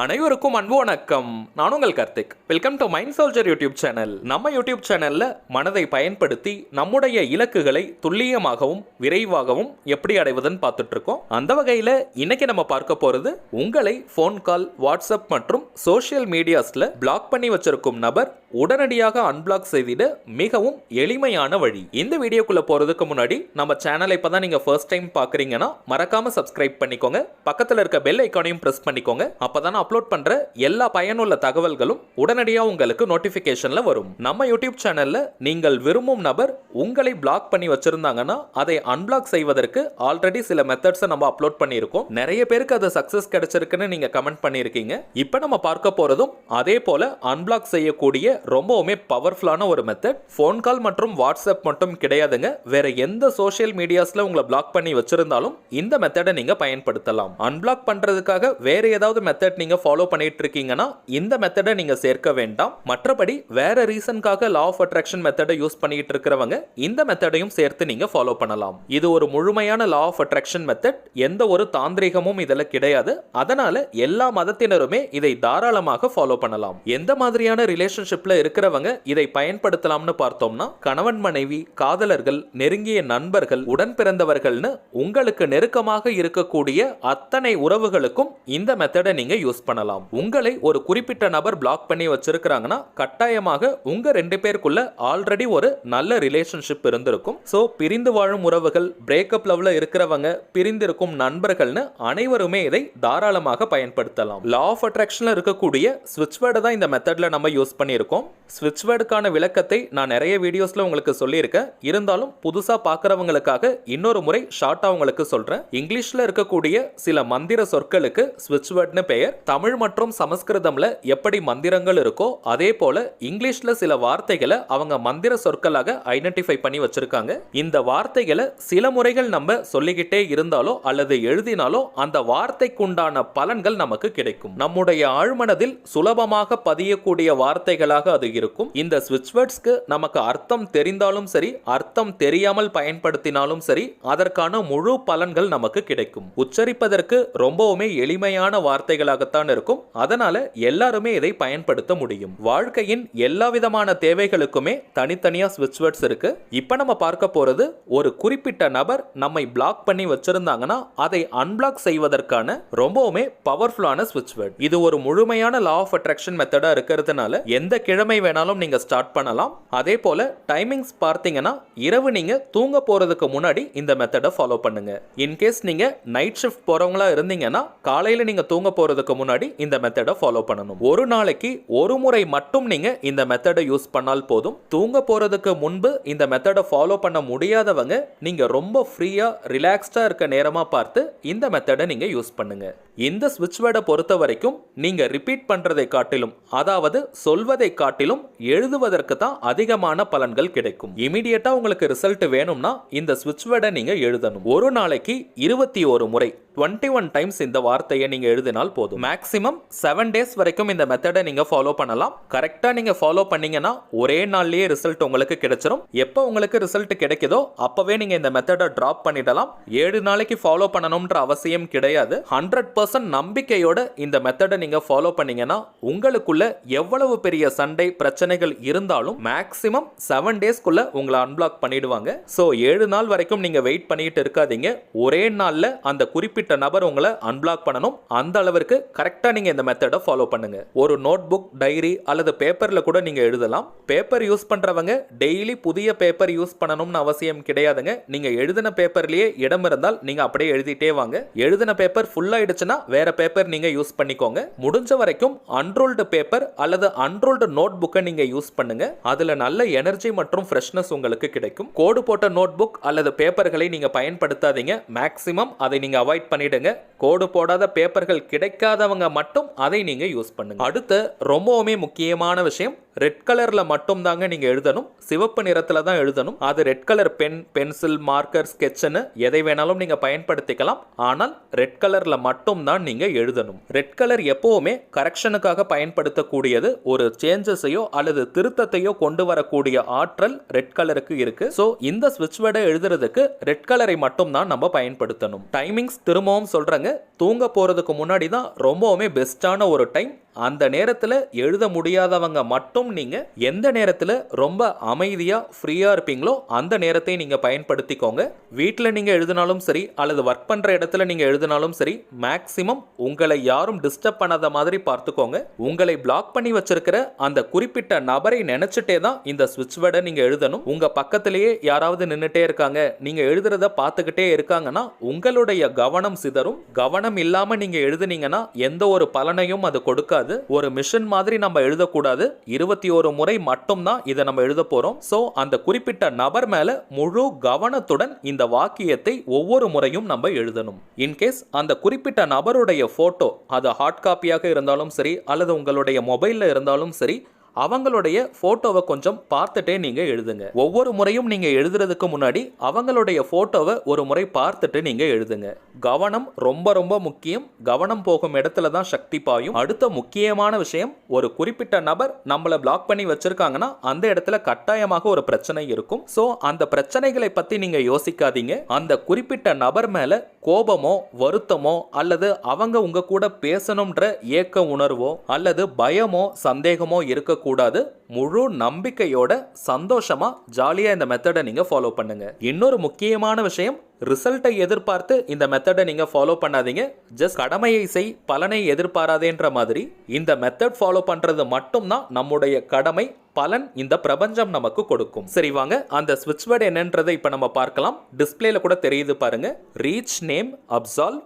அனைவருக்கும் அன்பு வணக்கம். நான் உங்கள் Karthik. Welcome to mind soldier YouTube channel. நம்ம யூடியூப் சேனல்ல மனதை பயன்படுத்தி நம்முடைய இலக்குகளை துல்லியமாகவும் விரைவாகவும் எப்படி அடைவதுன்னு பார்த்துட்டு இருக்கோம். அந்த வகையில் இன்னைக்கு நம்ம பார்க்க போறது உங்களை ஃபோன் கால், வாட்ஸ்அப் மற்றும் சோஷியல் மீடியாஸ்ல பிளாக் பண்ணி வச்சிருக்கும் நபர் உடனடியாக அன்பிளாக் செய்திட மிகவும் எளிமையான வழி. இந்த வீடியோக்குள்ள போறதுக்கு முன்னாடி நம்ம சேனலை இப்பதான் நீங்க ஃபர்ஸ்ட் டைம் பாக்குறீங்கன்னா மறக்காம சப்ஸ்கிரைப் பண்ணிக்கோங்க. பக்கத்துல இருக்க பெல் ஐகானையும் பிரஸ் பண்ணிக்கோங்க. அப்பதான் அப்லோட் பண்ற எல்லா பயனுள்ள தகவல்களும் உடனடியாக உங்களுக்கு நோட்டிபிகேஷன்ல வரும். நம்ம யூடியூப் சேனல்ல நீங்கள் விரும்பும் நபர் உங்களை பிளாக் பண்ணி வச்சிருந்தாங்கன்னா அதை அன்பிளாக் செய்வதற்கு ஆல்ரெடி சில மெத்தட்ஸை நம்ம அப்லோட் பண்ணியிருக்கோம். நிறைய பேருக்கு அது சக்சஸ் கிடைச்சிருக்குன்னு நீங்க கமெண்ட் பண்ணியிருக்கீங்க. இப்போ நம்ம பார்க்க போறதும் அதே போல அன்பிளாக் செய்யக்கூடிய ரொம்பவுமே பவர்ஃபுல்லான ஒரு மெத்தட். ஃபோன் கால் மற்றும் வாட்ஸ்அப் மட்டும் கிடையாதுங்க, வேற எந்த சோஷியல் மீடியாஸ்ல உங்களை பிளாக் பண்ணி வச்சிருந்தாலும் இந்த மெத்தடை நீங்க பயன்படுத்தலாம். அன்பிளாக் பண்றதுக்காக வேற ஏதாவது மெத்தட் நீங்க ஃபாலோ பண்ணிட்டு இருக்கீங்கன்னா இந்த மெத்தடை நீங்க சேர்க்க வேண்டாம். மற்றபடி வேற ரீசன்காக லா ஆஃப் அட்ராக்ஷன் மெத்தடை யூஸ் பண்ணிட்டு இருக்கிறவங்க இந்த மெத்தடையும் சேர்த்து நீங்க ஃபாலோ பண்ணலாம். இது ஒரு முழுமையான லா ஆஃப் அட்ராக்ஷன் மெத்தட். எந்த ஒரு தாந்திரிகமும் இதுல கிடையாது. அதனால எல்லா மதத்தினருமே இதை தாராளமாக ஃபாலோ பண்ணலாம். எந்த மாதிரியான ரிலேஷன்ஷிப் இருக்கிறவங்க இதை பயன்படுத்தலாம்னு பார்த்தோம்னா, கணவன் மனைவி, காதலர்கள், நெருங்கிய நண்பர்கள், உடன் பிறந்தவர்கள்னு உங்களுக்கு நெருக்கமாக இருக்கக்கூடிய அத்தனை உறவுகளுக்கும் இந்த மெத்தடை நீங்க யூஸ் பண்ணலாம். உங்களை ஒரு குறிப்பிட்ட நபர் பிளாக் பண்ணி வச்சிருக்காங்கன்னா கட்டாயமாக உங்க ரெண்டு பேருக்குள்ள ஆல்ரெடி ஒரு நல்ல ரிலேஷன்ஷிப் இருந்திருக்கும். சோ பிரிந்து வாழும் உறவுகள், பிரேக்கப் லவ்ல இருக்கிறவங்க, பிரிந்திருக்கும் நண்பர்கள்னு அனைவருமே இதை தாராளமாக பயன்படுத்தலாம். லா ஆஃப் அட்ராக்ஷன்ல இருக்கக்கூடிய ஸ்விட்ச் வேர்டை தான் இந்த மெத்தட்ல நம்ம யூஸ் பண்ணியிருக்கோம். ஸ்விட்ச் வேர்டுக்கான விளக்கத்தை நான் நிறைய வீடியோஸ்ல உங்களுக்கு சொல்லியிருக்கேன். இருந்தாலும் புதுசா பார்க்கறவங்களுக்காக இன்னொரு முறை ஷார்ட்டா உங்களுக்கு சொல்றேன். இங்கிலீஷ்ல இருக்கக்கூடிய சில மந்திர சொற்களுக்கு ஸ்விட்ச் வேர்ட்னு பெயர். தமிழ் மற்றும் சமஸ்கிருதம்ல எப்படி மந்திரங்கள் இருக்கோ அதே போல இங்கிலீஷ்ல சில வார்த்தைகளை அவங்க மந்திர சொற்களாக ஐடென்டிஃபை பண்ணி வச்சிருக்காங்க. இந்த வார்த்தைகளை சில முறைகள் நம்ம சொல்லிக்கிட்டே இருந்தாலோ அல்லது எழுதினாலோ அந்த வார்த்தைக்குண்டான பலன்கள் நமக்கு கிடைக்கும். நம்முடைய ஆழ்மனதில் சுலபமாக பதியக்கூடிய வார்த்தைகளாக அது இருக்கும். இந்த ஸ்விட்ச் வேர்ட்ஸ்க்கு நமக்கு அர்த்தம் தெரிந்தாலும் சரி, அர்த்தம் தெரியாமல் பயன்படுத்தினாலும் சரி, அதற்கான முழு பலன்கள் நமக்கு கிடைக்கும். உச்சரிப்பதற்கு ரொம்பவுமே எளிமையான வார்த்தைகளாகத்தான் இருக்கும். அதனால எல்லாருமே இதை பயன்படுத்த முடியும். வாழ்க்கையின் எல்லா விதமான தேவைகளுக்குமே தனித்தனியா ஸ்விட்ச் வேர்ட்ஸ் இருக்கு. இப்ப நம்ம பார்க்க போறது ஒரு குறிப்பிட்ட நபர் நம்மை பிளாக் பண்ணி வச்சிருந்தாங்கன்னா அதை அன்பிளாக் செய்வதற்கான ரொம்பவுமே பவர்ஃபுல்லான ஸ்விட்ச் வேர்ட். இது ஒரு முழுமையான லா ஆஃப் அட்ராக்ஷன் மெத்தடா இருக்கிறதுனால எந்த கிழமை வேணாலும் நீங்க ஸ்டார்ட் பண்ணலாம். அதே போல டைமிங்ஸ் பார்த்தீங்கன்னா இரவு நீங்க தூங்க போறதுக்கு முன்னாடி இந்த மெத்தடை ஃபாலோ பண்ணுங்க. இன்கேஸ் நீங்க நைட் ஷிஃப்ட் போறவங்களா இருந்தீங்கன்னா காலையில நீங்க தூங்க போறதுக்கு முன்னாடி இந்த மெத்தடை ஃபாலோ பண்ணணும். ஒரு நாளைக்கு ஒரு முறை மட்டும் நீங்க இந்த மெத்தடை யூஸ் பண்ணால் போதும். தூங்க போறதுக்கு முன்பு இந்த மெத்தடை ஃபாலோ பண்ண முடியாதவங்க நீங்க ரொம்ப ஃப்ரீயா ரிலாக்ஸ்டா இருக்க நேரமா பார்த்து இந்த மெத்தடை நீங்க யூஸ் பண்ணுங்க. இந்த ஸ்விட்ச் வேர்டை பொறுத்த வரைக்கும் நீங்க ரிப்பீட் பண்றதை காட்டிலும், அதாவது சொல்வதை காட்டிலும் எழுதுவதற்கு தான் அதிகமான பலன்கள் கிடைக்கும். இமிடியேட்டா உங்களுக்கு ரிசல்ட் வேணும்னா இந்த ஸ்விட்ச் வேர்டை நீங்க எழுதணும். ஒரு நாளைக்கு 21 முறை 21 டைம்ஸ் இந்த வார்த்தையை நீங்க எழுதினால் போதும். மேக்ஸிமம் 7 டேஸ் வரைக்கும் இந்த மெத்தடை நீங்க ஃபாலோ பண்ணலாம். கரெக்டா நீங்க ஃபாலோ பண்ணீங்கன்னா ஒரே நாள்லயே ரிசல்ட் உங்களுக்கு கிடைச்சிரும். எப்போ உங்களுக்கு ரிசல்ட் கிடைக்குதோ அப்பவே நீங்க இந்த மெத்தடை டிராப் பண்ணிடலாம். 7 நாளைக்கு ஃபாலோ பண்ணணும்ன்ற அவசியம் கிடையாது. 100% நம்பிக்கையோட இந்த மெத்தடை நீங்க ஃபாலோ பண்ணீங்கன்னா உங்களுக்குள்ள எவ்வளவு பெரிய சண்டை பிரச்சனைகள் இருந்தாலும் மேக்ஸிமம் 7 டேஸ்க்குள்ள உங்களை அன்பிளாக் பண்ணிடுவாங்க. சோ 7 நாள் வரைக்கும் நீங்க வெயிட் பண்ணிட்டு இருக்காதீங்க. ஒரே நாள்ல அந்த குறிப்பிட்ட நபர் உங்களை அன்பிளாக் பண்ணணும். அந்த அளவுக்கு கரெக்டா நீங்க இந்த மெத்தடை ஃபாலோ பண்ணுங்க. ஒரு நோட் புக், டைரி அல்லது பேப்பர்ல கூட நீங்க எழுதலாம். பேப்பர் யூஸ் பண்றவங்க டெய்லி புதிய பேப்பர் யூஸ் பண்ணணும்னு அவசியம் கிடையாதுங்க. நீங்க எழுதின பேப்பர்லயே இடம் இருந்தால் நீங்க அப்படியே எழுதிட்டே வாங்க. எழுதின பேப்பர் ஃபுல் ஆயிடுச்சுன்னா வேற பேப்பர் நீங்க யூஸ் பண்ணிக்கோங்க. முடிஞ்ச வரைக்கும் அன்ரோல்டு பேப்பர் அல்லது அன்ரோல்டு நோட் புக்கை நீங்க யூஸ் பண்ணுங்க. அதுல நல்ல எனர்ஜி மற்றும் ஃப்ரெஷ்னஸ் உங்களுக்கு கிடைக்கும். கோடு போட்ட நோட் புக் அல்லது பேப்பர்களை நீங்க பயன்படுத்தாதீங்க. மேக்ஸிமம் அதை நீங்க அவாய்ட் பண்ணிடுங்க. கோடு போடாத பேப்பர்கள் கிடைக்காதவங்க மட்டும் அதை நீங்க யூஸ் பண்ணுங்க. அடுத்து ரொம்பவுமே முக்கியமான விஷயம், ரெட் கலர்ல மட்டும் தாங்க நீங்க எழுதணும். சிவப்பு நிறத்துல தான் எழுதணும். அது red colour pen, pencil, marker, ஸ்கெட்ச்னு எதை வேணாலும் நீங்க பயன்படுத்திக்கலாம். ஆனால் ரெட் கலர்ல மட்டும் தான் நீங்க எழுதணும். ரெட் கலர் எப்பவுமே கரெக்ஷனுக்காக பயன்படுத்தக்கூடியது. ஒரு சேஞ்சஸையோ அல்லது திருத்தத்தையோ கொண்டு வரக்கூடிய ஆற்றல் ரெட் கலருக்கு இருக்கு. சோ இந்த ஸ்விட்ச் வேர்டை எழுதுறதுக்கு ரெட் கலரை மட்டும் தான் நம்ம பயன்படுத்தணும். டைமிங்ஸ் திரும்பவும் சொல்றேங்க. பாருங்க, தூங்க போறதுக்கு முன்னாடி தான் ரொம்பவுமே பெஸ்டான ஒரு டைம். அந்த நேரத்தில் எழுத முடியாதவங்க மட்டும் நீங்க எந்த நேரத்தில் ரொம்ப அமைதியா ஃப்ரீயா இருப்பீங்களோ அந்த நேரத்தை நீங்க பயன்படுத்திக்கோங்க. வீட்டில் நீங்க எழுதினாலும் சரி அல்லது ஒர்க் பண்ற இடத்துல நீங்க எழுதினாலும் சரி, மேக்சிமம் உங்களை யாரும் டிஸ்டர்ப் பண்ணாத மாதிரி பார்த்துக்கோங்க. உங்களை பிளாக் பண்ணி வச்சிருக்கிற அந்த குறிப்பிட்ட நபரை நினைச்சிட்டே தான் இந்த ஸ்விட்ச் வேர்டை நீங்க எழுதணும். உங்க பக்கத்திலேயே யாராவது நின்னுட்டே இருக்காங்க, நீங்க எழுதுறத பார்த்துக்கிட்டே இருக்காங்கன்னா உங்களுடைய கவனம் சிதறும். கவனம் இல்லாம நீங்க எழுதுனீங்கன்னா எந்த ஒரு பலனையும் அது கொடுக்காது. ஒரு மிஷன் மாதிரி நம்ம எழுதக்கூடாது. 21 முறை மட்டும் தான் இதை நம்ம எழுத போறோம். சோ அந்த குறிப்பிட்ட நபர் மேல முழு கவனத்துடன் இந்த வாக்கியத்தை ஒவ்வொரு முறையும் நம்ம எழுதணும். இன்கேஸ் அந்த குறிப்பிட்ட நபருடைய போட்டோ, அது ஹார்ட் காப்பியாக இருந்தாலும் சரி அல்லது உங்களுடைய மொபைல்ல இருந்தாலும் சரி, அவங்களுடைய போட்டோவை கொஞ்சம் பார்த்துட்டே நீங்க எழுதுங்க. ஒவ்வொரு முறையும் நீங்க எழுதுறதுக்கு முன்னாடி அவங்களுடைய போட்டோவை ஒரு முறை பார்த்துட்டு நீங்க எழுதுங்க. கவனம் ரொம்ப ரொம்ப முக்கியம். கவனம் போகும் இடத்துல தான் சக்தி பாயும். அடுத்த முக்கியமான விஷயம், ஒரு குறிப்பிட்ட நபர் நம்மளை பிளாக் பண்ணி வச்சிருக்காங்கன்னா அந்த இடத்துல கட்டாயமாக ஒரு பிரச்சனை இருக்கும். சோ அந்த பிரச்சனைகளை பத்தி நீங்க யோசிக்காதீங்க. அந்த குறிப்பிட்ட நபர் மேல கோபமோ வருத்தமோ அல்லது அவங்க உங்க கூட பேசணும்ன்ற ஏக்க உணர்வோ அல்லது பயமோ சந்தேகமோ இருக்க கூடாது. முழு நம்பிக்கையோட சந்தோஷமா ஜாலியா இந்த மெத்தடை நீங்க ஃபாலோ பண்ணுங்க. இன்னொரு முக்கியமான விஷயம், ரிசல்ட்டை எதிர்பார்த்து இந்த மெத்தடை நீங்க ஃபாலோ பண்ணாதீங்க. ஜஸ்ட் கடமையை செய், பலனை எதிர்பாராதேன்ற மாதிரி இந்த மெத்தட் ஃபாலோ பண்றது மட்டும்தான் நம்முடைய கடமை. பலன் இந்த பிரபஞ்சம் நமக்கு கொடுக்கும். சரி வாங்க, அந்த ஸ்விட்ச் வேர்ட் என்னன்றதை இப்ப நம்ம பார்க்கலாம். டிஸ்பிளேல கூட தெரியுது பாருங்க. Reach, name, absolve,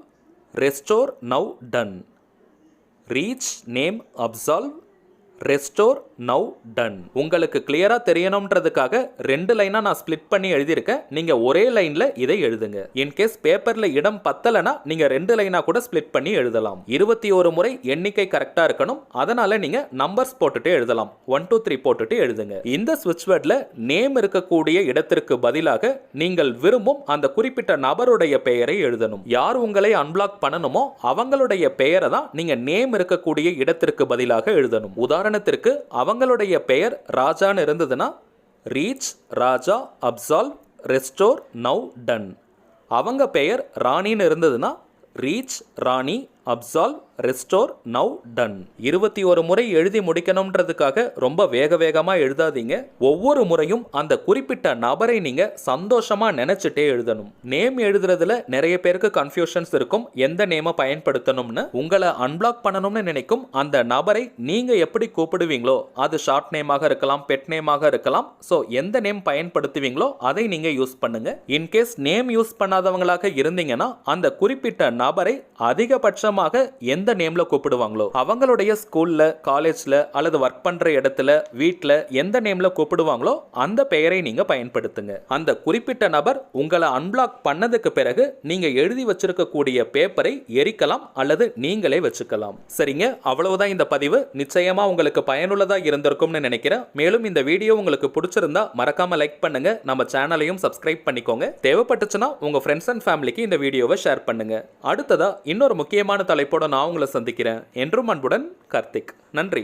restore, now, done. Reach, name, absolve, restore, now, done. உங்களுக்கு கிளியரா தெரியணும்ன்றதுக்காக 2 லைனா நான் ஸ்பிளிட் பண்ணி எழுதியிருக்கேன். நீங்க ஒரே லைன்ல இதை எழுதுங்க. இன்கேஸ் பேப்பர்ல இடம் பத்தலனா நீங்க 2 லைனா கூட ஸ்பிளிட் பண்ணி எழுதலாம். 21 முறை எண்ணிக்கை கரெக்டா இருக்கணும். அதனால நீங்க நம்பர்ஸ் போட்டுட்டு எழுதலாம். 1 2 3 போட்டுட்டு எழுதுங்க. இந்த ஸ்விட்ச் வேர்ட்ல நேம் இருக்கக்கூடிய இடத்திற்கு பதிலாக நீங்கள் விரும்பும் அந்த குறிப்பிட்ட நபருடைய பெயரை எழுதணும். யார் உங்களை அன்பிளாக் பண்ணணுமோ அவங்களுடைய பெயரை தான் நீங்க நேம் இருக்கக்கூடிய இடத்திற்கு பதிலாக எழுதணும். உதாரணத்திற்கு அவங்களுடைய பெயர் ராஜான்னு இருந்ததுன்னா ரீச், ராஜா, அப்சால்வ், ரெஸ்டோர், நவ், டன். அவங்க பெயர் ராணின்னு இருந்ததுன்னா ரீச், ராணி, அப்சால்வ், ரெஸ்டோர், நவ், டன். 21 முறை எழுதி முடிக்கணும்ன்றதுக்காக ரொம்ப வேகமா எழுதாதீங்க. ஒவ்வொரு முறையும் அந்த குறிப்பிட்ட நபரை நீங்க சந்தோஷமா நினைச்சிட்டே எழுதணும். நேம் எழுதுறதுல நிறைய பேருக்கு கன்ஃபியூஷன்ஸ் இருக்கும், எந்த நேமை பயன்படுத்தணும்னு. உங்களை அன்பிளாக் பண்ணணும்னு நினைக்கும் அந்த நபரை நீங்க எப்படி கூப்பிடுவீங்களோ, அது ஷார்ட் நேமாக இருக்கலாம், பெட் நேமாக இருக்கலாம். ஸோ எந்த நேம் பயன்படுத்துவீங்களோ அதை நீங்க யூஸ் பண்ணுங்க. இன்கேஸ் நேம் யூஸ் பண்ணாதவங்களாக இருந்தீங்கன்னா அந்த குறிப்பிட்ட நபரை அதிகபட்சமாக எந்த நேம்ல கூப்பிடுவாங்களோ, அவங்களுடைய ஸ்கூல்ல, காலேஜ்ல அல்லது ஒர்க் பண்ற இடத்துல, வீட்ல எந்த நேம்ல கூப்பிடுவாங்களோ அந்த பெயரை நீங்க பயன்படுத்துங்க. அந்த குறிப்பிட்ட நபர் உங்களை அன்பிளாக் பண்ணதுக்கு பிறகு நீங்க எழுதி வச்சிருக்கக்கூடிய பேப்பரை எரிக்கலாம் அல்லது நீங்களே வச்சுக்கலாம். சரிங்க, அவ்வளவுதான் இந்த பதிவு. நிச்சயமா உங்களுக்கு பயனுள்ளதா இருந்திருக்கும்னு நினைக்கிறேன். மேலும் இந்த வீடியோ உங்களுக்கு பிடிச்சிருந்தா மறக்காம லைக் பண்ணுங்க. நம்ம சேனலையும் சப்ஸ்கிரைப் பண்ணிக்கோங்க. தேவைப்பட்டுச்சுன்னா உங்க ஃப்ரெண்ட்ஸ் அண்ட் ஃபேமிலிக்கு இந்த வீடியோவை ஷேர் பண்ணுங்க. அடுத்ததா இன்னொரு முக்கியமான தலைப்போட நான் உங்களை சந்திக்கிறேன். என்றும் அன்புடன் கார்த்திக். நன்றி.